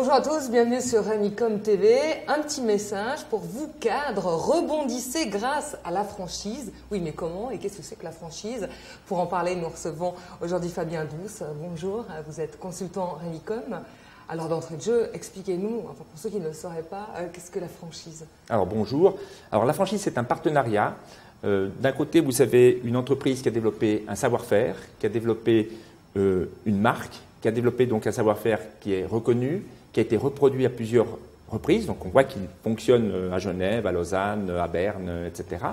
Bonjour à tous, bienvenue sur Remicom TV. Un petit message pour vous cadres, rebondissez grâce à la franchise. Oui, mais comment et qu'est-ce que c'est que la franchise? Pour en parler, nous recevons aujourd'hui Fabien Douce. Bonjour, vous êtes consultant Remicom. Alors d'entrée de jeu, expliquez-nous, enfin, pour ceux qui ne le sauraient pas, qu'est-ce que la franchise? Alors bonjour, alors la franchise c'est un partenariat. D'un côté vous avez une entreprise qui a développé un savoir-faire, qui a développé une marque, qui a développé donc un savoir-faire qui est reconnu, qui a été reproduit à plusieurs reprises, donc on voit qu'il fonctionne à Genève, à Lausanne, à Berne, etc.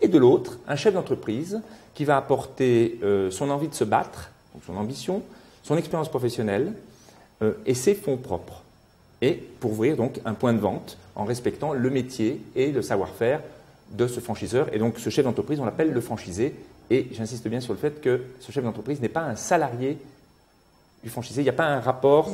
Et de l'autre, un chef d'entreprise qui va apporter son envie de se battre, donc son ambition, son expérience professionnelle et ses fonds propres, et pour ouvrir donc un point de vente en respectant le métier et le savoir-faire de ce franchiseur. Et donc ce chef d'entreprise, on l'appelle le franchisé, et j'insiste bien sur le fait que ce chef d'entreprise n'est pas un salarié du franchisé, il n'y a pas un rapport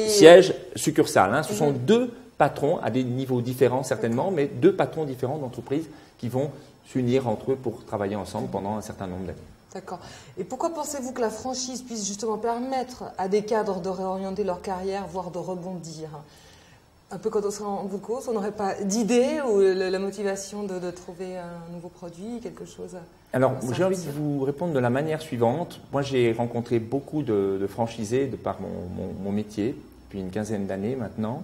siège-succursale. Hein. Ce sont deux patrons à des niveaux différents certainement, mais deux patrons différents d'entreprise qui vont s'unir entre eux pour travailler ensemble pendant un certain nombre d'années. D'accord. Et pourquoi pensez-vous que la franchise puisse justement permettre à des cadres de réorienter leur carrière, voire de rebondir? Un peu quand on serait en bout de course, on n'aurait pas d'idée ou la motivation de trouver un nouveau produit, quelque chose? Alors, j'ai envie de vous répondre de la manière suivante. Moi, j'ai rencontré beaucoup de franchisés de par mon métier, depuis une quinzaine d'années maintenant.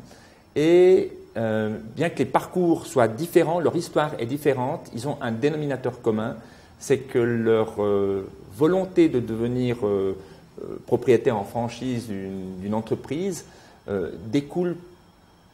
Et bien que les parcours soient différents, leur histoire est différente, ils ont un dénominateur commun, c'est que leur volonté de devenir propriétaire en franchise d'une entreprise découle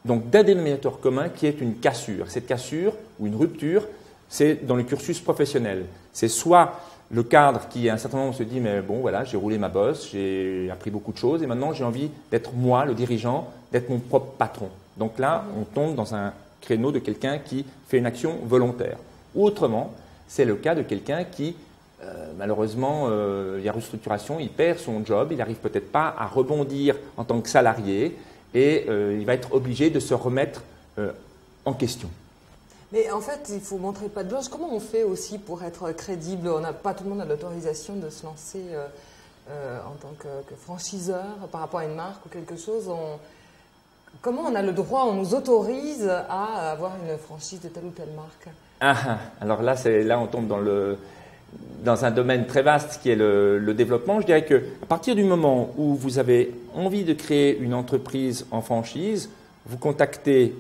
donc d'un dénominateur commun qui est une cassure. Cette cassure ou une rupture, c'est dans le cursus professionnel. C'est soit le cadre qui à un certain moment se dit mais bon voilà, j'ai roulé ma bosse, j'ai appris beaucoup de choses et maintenant j'ai envie d'être moi, le dirigeant, d'être mon propre patron. Donc là, on tombe dans un créneau de quelqu'un qui fait une action volontaire. Ou autrement, c'est le cas de quelqu'un qui, malheureusement, il y a restructuration, il perd son job, il n'arrive peut-être pas à rebondir en tant que salarié et il va être obligé de se remettre en question. Mais en fait, il faut montrer patte blanche. Comment on fait aussi pour être crédible? Pas tout le monde a l'autorisation de se lancer en tant que franchiseur par rapport à une marque ou quelque chose. Comment on a le droit, on nous autorise à avoir une franchise de telle ou telle marque? Alors là, on tombe dans un domaine très vaste qui est le développement. Je dirais qu'à partir du moment où vous avez envie de créer une entreprise en franchise, vous contactez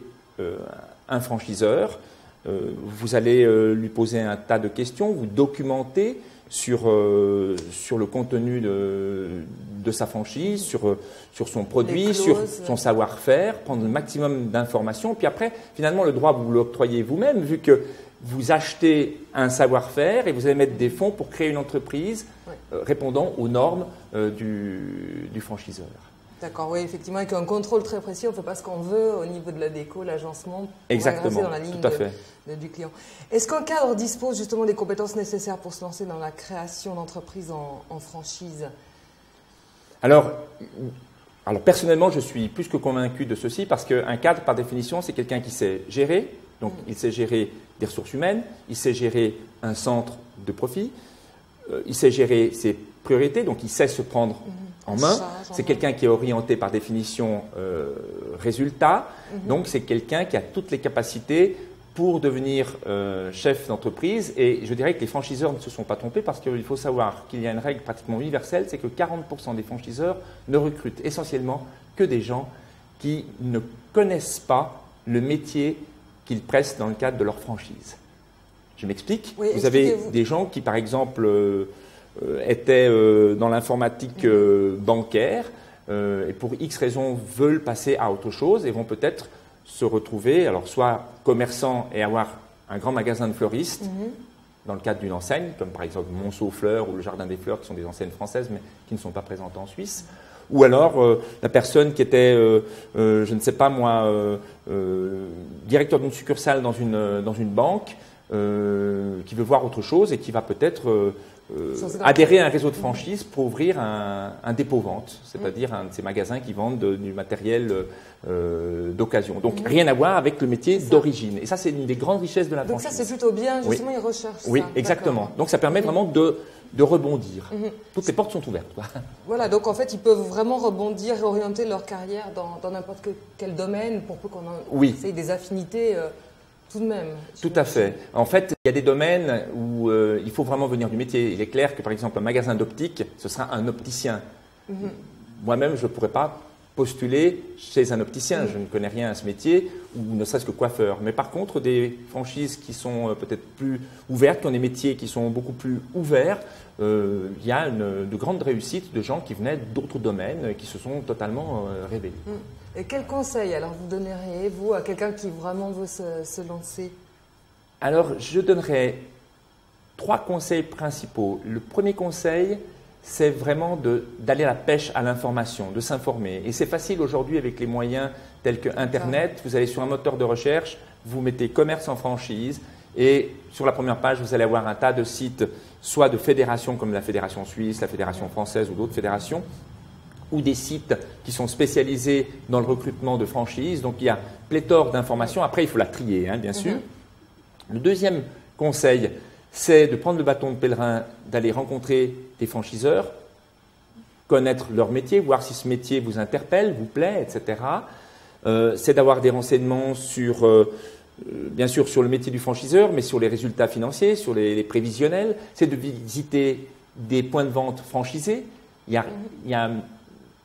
un franchiseur, vous allez lui poser un tas de questions, vous documentez sur le contenu de sa franchise, sur son produit, sur son savoir-faire, prendre le maximum d'informations. Puis après, finalement, le droit, vous l'octroyez vous-même, vu que vous achetez un savoir-faire et vous allez mettre des fonds pour créer une entreprise répondant aux normes du franchiseur. D'accord, oui, effectivement, avec un contrôle très précis, on ne fait pas ce qu'on veut au niveau de la déco, l'agencement, pour exactement, rester dans la ligne tout à fait. Du client. Est-ce qu'un cadre dispose justement des compétences nécessaires pour se lancer dans la création d'entreprises en franchise? Alors, personnellement, je suis plus que convaincu de ceci parce qu'un cadre, par définition, c'est quelqu'un qui sait gérer. Donc, il sait gérer des ressources humaines, il sait gérer un centre de profit, il sait gérer ses priorités, donc il sait se prendre en main. C'est quelqu'un qui est orienté par définition résultat. Donc, c'est quelqu'un qui a toutes les capacités pour devenir chef d'entreprise. Et je dirais que les franchiseurs ne se sont pas trompés parce qu'il faut savoir qu'il y a une règle pratiquement universelle, c'est que 40% des franchiseurs ne recrutent essentiellement que des gens qui ne connaissent pas le métier qu'ils prestent dans le cadre de leur franchise. Je m'explique. Oui, vous avez des gens qui, par exemple, étaient dans l'informatique bancaire et pour X raisons veulent passer à autre chose et vont peut-être se retrouver, alors soit commerçant et avoir un grand magasin de fleuristes dans le cadre d'une enseigne, comme par exemple Monceau Fleurs ou le Jardin des Fleurs, qui sont des enseignes françaises mais qui ne sont pas présentes en Suisse. Ou alors la personne qui était, je ne sais pas moi, directeur d'une succursale dans une banque, qui veut voir autre chose et qui va peut-être adhérer à un réseau de franchise pour ouvrir un dépôt-vente, c'est-à-dire un de ces magasins qui vendent du matériel d'occasion. Donc rien à voir avec le métier d'origine. Et ça, c'est une des grandes richesses de la franchise. Donc ça, c'est plutôt bien, justement, ils recherchent ça. Oui, exactement. Donc ça permet vraiment de rebondir. Toutes les portes sont ouvertes. Voilà, donc en fait, ils peuvent vraiment rebondir et orienter leur carrière dans n'importe quel domaine pour peu qu'on ait des affinités tout de même. Tout à fait. En fait, il y a des domaines où il faut vraiment venir du métier. Il est clair que, par exemple, un magasin d'optique, ce sera un opticien. Moi-même, je ne pourrais pas postuler chez un opticien. Je ne connais rien à ce métier, ou ne serait-ce que coiffeur. Mais par contre, des franchises qui sont peut-être plus ouvertes, qui ont des métiers qui sont beaucoup plus ouverts, il y a de grandes réussites de gens qui venaient d'autres domaines, qui se sont totalement révélés. Et quel conseil alors vous donneriez, vous, à quelqu'un qui vraiment veut se lancer? Alors, je donnerais 3 conseils principaux. Le premier conseil, c'est vraiment d'aller à la pêche à l'information, de s'informer. Et c'est facile aujourd'hui avec les moyens tels que Internet. Vous allez sur un moteur de recherche, vous mettez commerce en franchise et sur la première page, vous allez avoir un tas de sites, soit de fédérations comme la Fédération suisse, la Fédération française ou d'autres fédérations, ou des sites qui sont spécialisés dans le recrutement de franchises. Donc il y a pléthore d'informations. Après, il faut la trier, bien sûr. Le deuxième conseil, c'est de prendre le bâton de pèlerin, d'aller rencontrer des franchiseurs, connaître leur métier, voir si ce métier vous interpelle, vous plaît, etc. C'est d'avoir des renseignements bien sûr sur le métier du franchiseur, mais sur les résultats financiers, sur les prévisionnels. C'est de visiter des points de vente franchisés. Il y a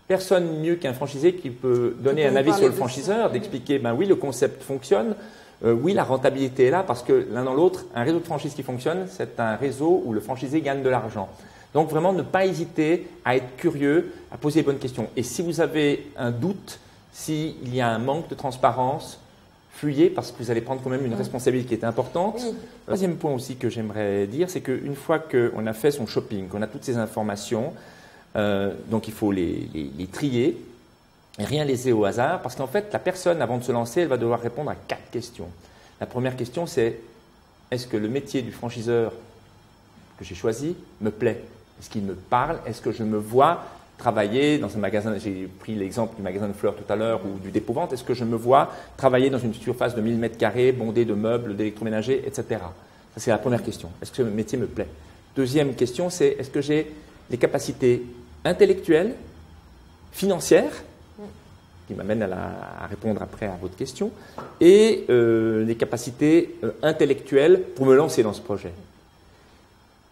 personne mieux qu'un franchisé qui peut donner un avis sur le franchiseur, d'expliquer, oui, le concept fonctionne, oui, la rentabilité est là, parce que l'un dans l'autre, un réseau de franchise qui fonctionne, c'est un réseau où le franchisé gagne de l'argent. Donc vraiment, ne pas hésiter à être curieux, à poser les bonnes questions. Et si vous avez un doute, s'il y a un manque de transparence, fuyez, parce que vous allez prendre quand même une responsabilité qui est importante. Oui. Troisième point aussi que j'aimerais dire, c'est qu'une fois qu'on a fait son shopping, qu'on a toutes ces informations, donc il faut les trier et rien laisser au hasard, parce qu'en fait, la personne, avant de se lancer, elle va devoir répondre à 4 questions. La première question, c'est: est-ce que le métier du franchiseur que j'ai choisi me plaît? Est-ce qu'il me parle? Est-ce que je me vois travailler dans un magasin? J'ai pris l'exemple du magasin de fleurs tout à l'heure ou du dépôt-vente. Est-ce que je me vois travailler dans une surface de 1000 m² bondée de meubles, d'électroménager, etc. Ça, c'est la première question. Est-ce que ce métier me plaît? Deuxième question, c'est: est-ce que j'ai les capacités intellectuelles, financières, qui m'amène à répondre après à votre question, et les capacités intellectuelles pour me lancer dans ce projet.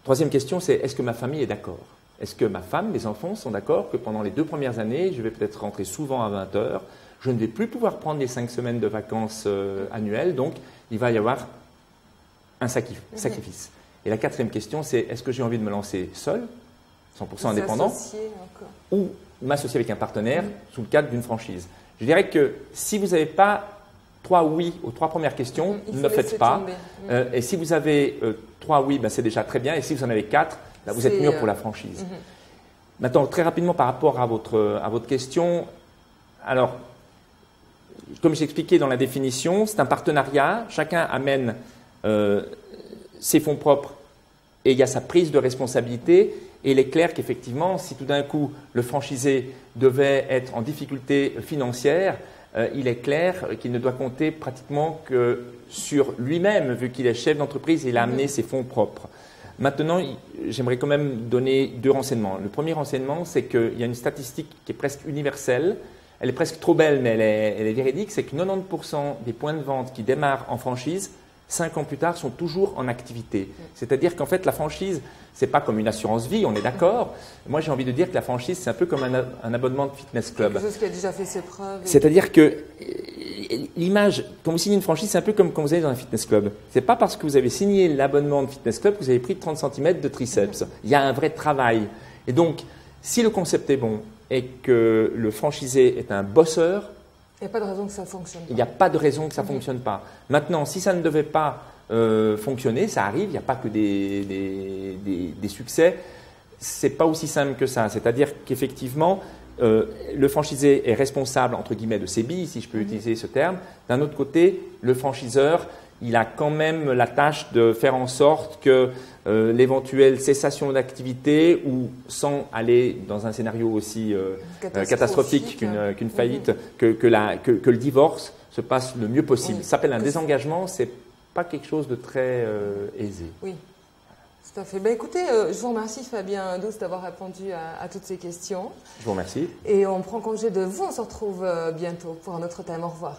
Troisième question, c'est: est-ce que ma famille est d'accord? Est-ce que ma femme, mes enfants sont d'accord que pendant les 2 premières années, je vais peut-être rentrer souvent à 20 heures, je ne vais plus pouvoir prendre les 5 semaines de vacances annuelles, donc il va y avoir un sacrifice. Et la quatrième question, c'est: est-ce que j'ai envie de me lancer seul, 100% indépendant, ou m'associer avec un partenaire sous le cadre d'une franchise? Je dirais que si vous n'avez pas 3 oui aux 3 premières questions, ne le faites pas. Et si vous avez 3 oui, c'est déjà très bien. Et si vous en avez 4, vous êtes mûr pour la franchise. Maintenant, très rapidement par rapport à votre question, alors, comme j'ai expliqué dans la définition, c'est un partenariat. Chacun amène ses fonds propres et il y a sa prise de responsabilité. Et il est clair qu'effectivement, si tout d'un coup le franchisé devait être en difficulté financière, il est clair qu'il ne doit compter pratiquement que sur lui-même, vu qu'il est chef d'entreprise et il a amené ses fonds propres. Maintenant, j'aimerais quand même donner 2 renseignements. Le premier renseignement, c'est qu'il y a une statistique qui est presque universelle. Elle est presque trop belle, mais elle est véridique. C'est que 90% des points de vente qui démarrent en franchise, 5 ans plus tard, sont toujours en activité. C'est-à-dire qu'en fait, la franchise, ce n'est pas comme une assurance vie, on est d'accord. Moi, j'ai envie de dire que la franchise, c'est un peu comme un abonnement de fitness club. Quelque chose qui a déjà fait ses preuves. C'est-à-dire que l'image, quand vous signez une franchise, c'est un peu comme quand vous allez dans un fitness club. Ce n'est pas parce que vous avez signé l'abonnement de fitness club que vous avez pris 30 cm de triceps. Il y a un vrai travail. Et donc, si le concept est bon et que le franchisé est un bosseur, il n'y a pas de raison que ça fonctionne pas. Il n'y a pas de raison que ça ne fonctionne pas. Maintenant, si ça ne devait pas fonctionner, ça arrive, il n'y a pas que des succès. Ce n'est pas aussi simple que ça. C'est-à-dire qu'effectivement, le franchisé est responsable, entre guillemets, de ses billes, si je peux utiliser ce terme. D'un autre côté, le franchiseur, il a quand même la tâche de faire en sorte que l'éventuelle cessation d'activité ou sans aller dans un scénario aussi catastrophique qu'une faillite, que le divorce se passe le mieux possible. Ça s'appelle un désengagement, c'est pas quelque chose de très aisé. Oui. Tout à fait. Ben, écoutez, je vous remercie Fabien Douce d'avoir répondu à toutes ces questions. Je vous remercie. Et on prend congé de vous. On se retrouve bientôt pour un autre thème. Au revoir.